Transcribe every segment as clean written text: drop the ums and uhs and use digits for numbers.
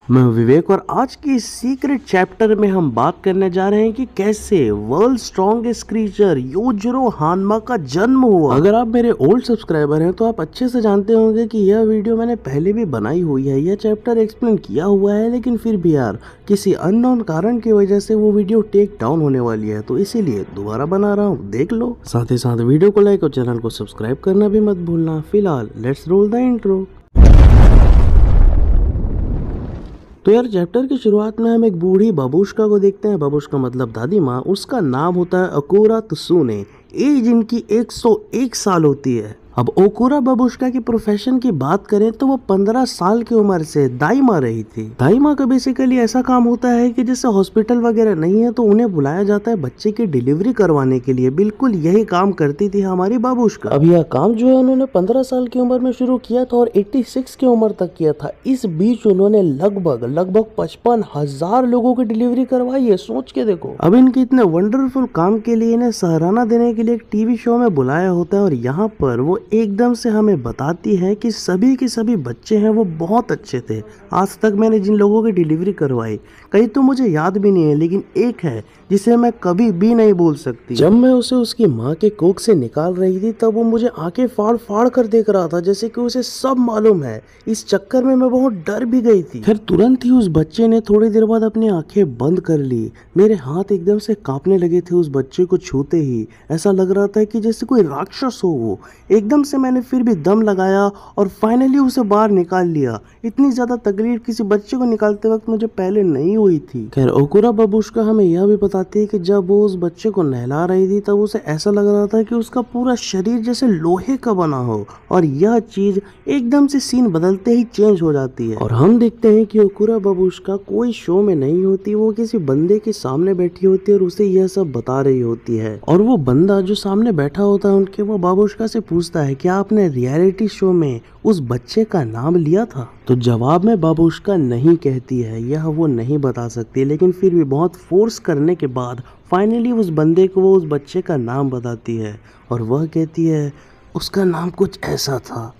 मैं विवेक और आज की इस सीक्रेट चैप्टर में हम बात करने जा रहे हैं कि कैसे वर्ल्ड स्ट्रॉन्गेस्ट क्रीचर योजिरो हानमा का जन्म हुआ। अगर आप मेरे ओल्ड सब्सक्राइबर हैं तो आप अच्छे से जानते होंगे कि यह वीडियो मैंने पहले भी बनाई हुई है, यह चैप्टर एक्सप्लेन किया हुआ है, लेकिन फिर भी यार किसी अननोन कारण की वजह से वो वीडियो टेक डाउन होने वाली है, तो इसीलिए दोबारा बना रहा हूँ, देख लो। साथ ही साथ वीडियो को लाइक और चैनल को सब्सक्राइब करना भी मत भूलना। फिलहाल लेट्स रोल द इंट्रो। तो यार चैप्टर की शुरुआत में हम एक बूढ़ी बाबूश्का को देखते हैं। बाबूश्का मतलब दादी माँ। उसका नाम होता है अकोरा त्सुने। एज इनकी 101 साल होती है। अब ओकुरा बाबूश्का की प्रोफेशन की बात करें तो वो 15 साल की उम्र से दाइमा रही थी। दाइमा का बेसिकली ऐसा काम होता है कि जैसे हॉस्पिटल वगैरह नहीं है तो उन्हें बुलाया जाता है बच्चे की डिलीवरी करवाने के लिए। बिल्कुल यही काम करती थी हमारी बाबूश्का। अब यह काम जो है उन्होंने 15 साल की उम्र में शुरू किया था और 86 की उम्र तक किया था। इस बीच उन्होंने लगभग 55,000 लोगों की डिलीवरी करवाई है, सोच के देखो। अब इनके इतने वंडरफुल काम के लिए इन्हें सराहना देने के लिए एक टीवी शो में बुलाया होता है और यहाँ पर वो एकदम से हमें बताती है कि सभी के सभी बच्चे हैं वो बहुत अच्छे थे। आज तक मैंने जिन लोगों की डिलीवरी करवाई, कई तो मुझे याद भी नहीं है, लेकिन एक है जिसे मैं कभी भी नहीं भूल सकती। जब मैं उसे उसकी माँ के कोख से निकाल रही थी तब वो मुझे आंखें फाड़ फाड़ कर देख रहा था, जैसे कि उसे सब मालूम है। इस चक्कर में मैं बहुत डर भी गई थी। फिर तुरंत ही उस बच्चे ने थोड़ी देर बाद अपनी आंखें बंद कर ली। मेरे हाथ एकदम से कांपने लगे थे उस बच्चे को छूते ही। ऐसा लग रहा था कि जैसे कोई राक्षस हो वो। एकदम से मैंने फिर भी दम लगाया और फाइनली उसे बाहर निकाल लिया। इतनी ज्यादा तकलीफ किसी बच्चे को निकालते वक्त मुझे पहले नहीं हुई थी। खैर ओकुरा बाबूश्का हमें यह भी बताती है कि जब वो उस बच्चे को नहला रही थी तब उसे ऐसा लग रहा था कि उसका पूरा शरीर जैसे लोहे का बना हो, और यह चीज एकदम से सीन बदलते ही चेंज हो जाती है और हम देखते हैं कि ओकुरा बाबूश्का कोई शो में नहीं होती, वो किसी बंदे के सामने बैठी होती है और उसे यह सब बता रही होती है। और वो बंदा जो सामने बैठा होता है उनके, वो बाबूश्का से पूछता है कि आपने रियलिटी शो में उस बच्चे का नाम लिया था? तो जवाब में बाबूश्का नहीं कहती है, यह वो नहीं बता सकती, लेकिन फिर भी बहुत फोर्स करने के बाद फाइनली उस बंदे को वो उस बच्चे का नाम बताती है और वह कहती है उसका नाम कुछ ऐसा था,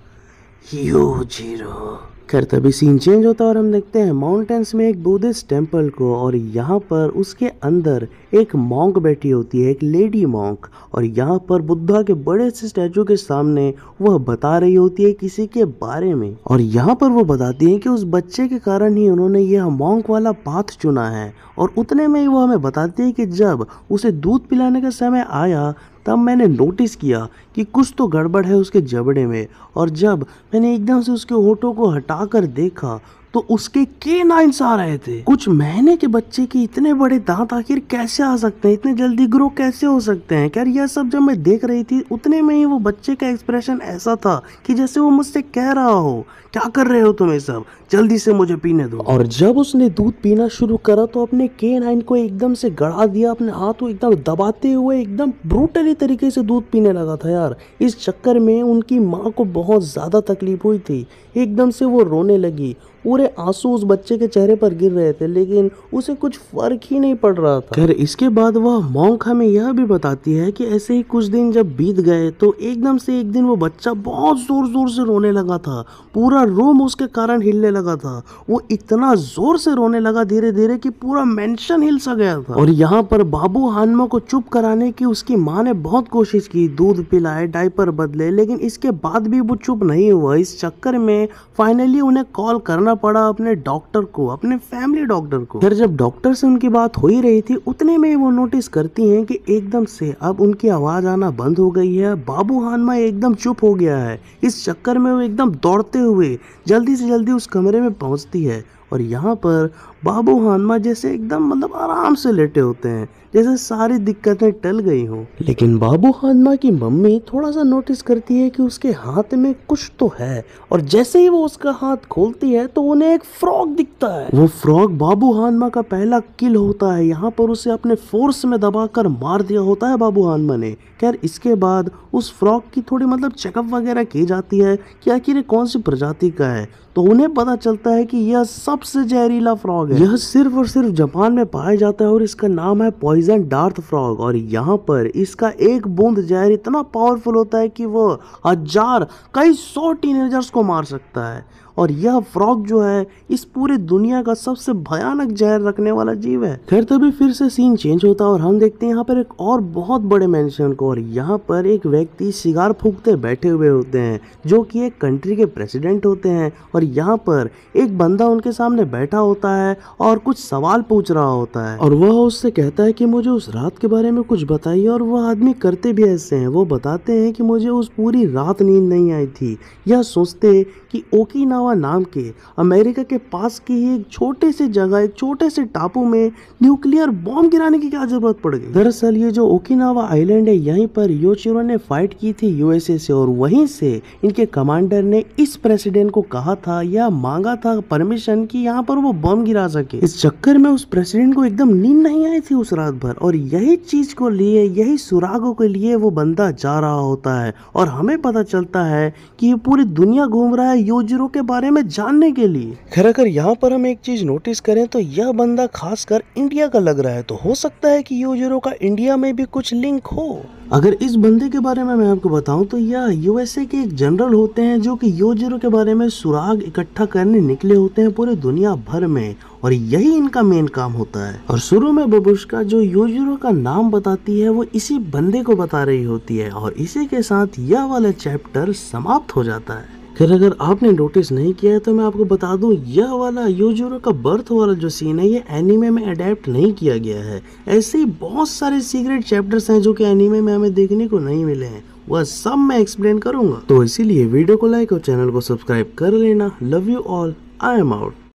योजिरो। खैर तभी सीन चेंज होता है और हम देखते हैं माउंटेन्स में एक बुद्धिस्ट टेम्पल को, और यहाँ पर उसके अंदर एक मॉन्क बैठी होती है, एक लेडी मॉन्क, और यहाँ पर बुद्धा के बड़े से स्टैचू के सामने वह बता रही होती है किसी के बारे में। और यहाँ पर वो बताती है कि उस बच्चे के कारण ही उन्होंने यह मॉन्क वाला पाथ चुना है। और उतने में ही वो हमें बताती है कि जब उसे दूध पिलाने का समय आया तब मैंने नोटिस किया कि कुछ तो गड़बड़ है उसके जबड़े में, और जब मैंने एकदम से उसके होठों को हटाकर देखा तो उसके केनाइन्स आ रहे थे। कुछ महीने के बच्चे के इतने बड़े दांत आखिर कैसे आ सकते हैं, इतने जल्दी ग्रो कैसे हो सकते हैं? खैर यह सब जब मैं देख रही थी उतने में ही वो बच्चे का एक्सप्रेशन ऐसा था कि जैसे वो मुझसे कह रहा हो, क्या कर रहे हो तुम ये सब, जल्दी से मुझे पीने दो। और जब उसने दूध पीना शुरू करा तो अपने केनाइन को एकदम से गड़ा दिया, अपने हाथों एकदम दबाते हुए एकदम ब्रूटली तरीके से दूध पीने लगा था यार। इस चक्कर में उनकी माँ को बहुत ज्यादा तकलीफ हुई थी। एकदम से वो रोने लगी, पूरे आंसू उस बच्चे के चेहरे पर गिर रहे थे, लेकिन उसे कुछ फर्क ही नहीं पड़ रहा था। खैर इसके बाद वह मॉन्क हमें यह भी बताती है कि ऐसे ही कुछ दिन जब बीत गए तो एकदम से एक दिन वो बच्चा बहुत जोर जोर से रोने लगा था। पूरा रूम उसके कारण हिलने लगा था। वो इतना जोर से रोने लगा धीरे धीरे कि पूरा मेंशन हिल सा गया था। और यहाँ पर बाबू हानमा को चुप कराने की उसकी माँ ने बहुत कोशिश की, दूध पिलाए, डायपर बदले, लेकिन इसके बाद भी वो चुप नहीं हुआ। इस चक्कर में फाइनली उन्हें कॉल करना पड़ा अपने डॉक्टर को, अपने फैमिली डॉक्टर को। फिर जब डॉक्टर से उनकी बात हो ही रही थी उतने में वो नोटिस करती हैं कि एकदम से अब उनकी आवाज आना बंद हो गई है। बाबू हानमा एकदम चुप हो गया है। इस चक्कर में वो एकदम दौड़ते हुए जल्दी से जल्दी उस कमरे में पहुंचती है और यहाँ पर बाबू हानमा जैसे एकदम मतलब आराम से लेटे होते हैं, जैसे सारी दिक्कतें टल गई हों। लेकिन बाबू हानमा की मम्मी थोड़ा सा नोटिस करती है कि उसके हाथ में कुछ तो है, और जैसे ही वो उसका हाथ खोलती है तो उन्हें एक फ्रॉग दिखता है। वो फ्रॉग बाबू हानमा का पहला किल होता है। यहाँ पर उसे अपने फोर्स में दबाकर मार दिया होता है बाबू हानमा ने। खैर इसके बाद उस फ्रॉग की थोड़ी मतलब चेकअप वगैरह की जाती है कि आखिर ये कौन सी प्रजाति का है, तो उन्हें पता चलता है कि यह सबसे जहरीला फ्रॉग है। यह सिर्फ और सिर्फ जापान में पाया जाता है और इसका नाम है पॉइजन डार्थ फ्रॉग। और यहाँ पर इसका एक बूंद जहर इतना पावरफुल होता है कि वह हजार कई 100 टीनेजर्स को मार सकता है। और यह फ्रॉग जो है इस पूरी दुनिया का सबसे भयानक जहर रखने वाला जीव है। खैर तभी फिर से सीन चेंज होता है और हम देखते हैं यहाँ पर एक और बहुत बड़े मेंशन को, और यहाँ पर एक व्यक्ति सिगार फूकते बैठे हुए होते हैं जो कि एक कंट्री के प्रेसिडेंट होते हैं। और यहाँ पर एक बंदा उनके सामने बैठा होता है और कुछ सवाल पूछ रहा होता है, और वह उससे कहता है कि मुझे उस रात के बारे में कुछ बताइए। और वह आदमी करते भी ऐसे हैं, वो बताते हैं कि मुझे उस पूरी रात नींद नहीं आई थी, यह सोचते कि ओकिनावा नाम के अमेरिका के पास की एक छोटे से जगह, एक छोटे से टापू में न्यूक्लियर बॉम्ब गिराने की क्या जरूरत पड़ गई। दरअसल ये जो ओकिनावा आइलैंड है, यहीं पर योशिरो ने फाइट की थी यूएसए से, और वहीं से इनके कमांडर ने इस प्रेसिडेंट को कहा था या मांगा था परमिशन कि यहाँ पर वो बम गिरा सके। इस चक्कर में उस प्रेसिडेंट को एकदम नींद नहीं आई थी उस रात भर, और यही चीज को लिए, यही सुरागों के लिए वो बंदा जा रहा होता है। और हमें पता चलता है कि ये पूरी दुनिया घूम रहा है योजिरो के बारे में जानने के लिए। खैर अगर यहाँ पर हम एक चीज नोटिस करें तो यह बंदा खासकर इंडिया का लग रहा है, तो हो सकता है कि योजिरो का इंडिया में भी कुछ लिंक हो। अगर इस बंदे के बारे में मैं आपको बताऊं तो यह यूएसए के एक जनरल होते हैं जो कि योजिरो के बारे में सुराग इकट्ठा करने निकले होते हैं पूरे दुनिया भर में, और यही इनका मेन काम होता है। और शुरू में बबुश्का जो योजिरो का नाम बताती है वो इसी बंदे को बता रही होती है, और इसी के साथ यह वाला चैप्टर समाप्त हो जाता है। खैर अगर आपने नोटिस नहीं किया है तो मैं आपको बता दूं, यह वाला योजिरो का बर्थ वाला जो सीन है ये एनीमे में अडेप्ट नहीं किया गया है। ऐसे ही बहुत सारे सीक्रेट चैप्टर्स हैं जो कि एनीमे में हमें देखने को नहीं मिले हैं, वह सब मैं एक्सप्लेन करूंगा। तो इसीलिए वीडियो को लाइक और चैनल को सब्सक्राइब कर लेना। Love you all, I am out.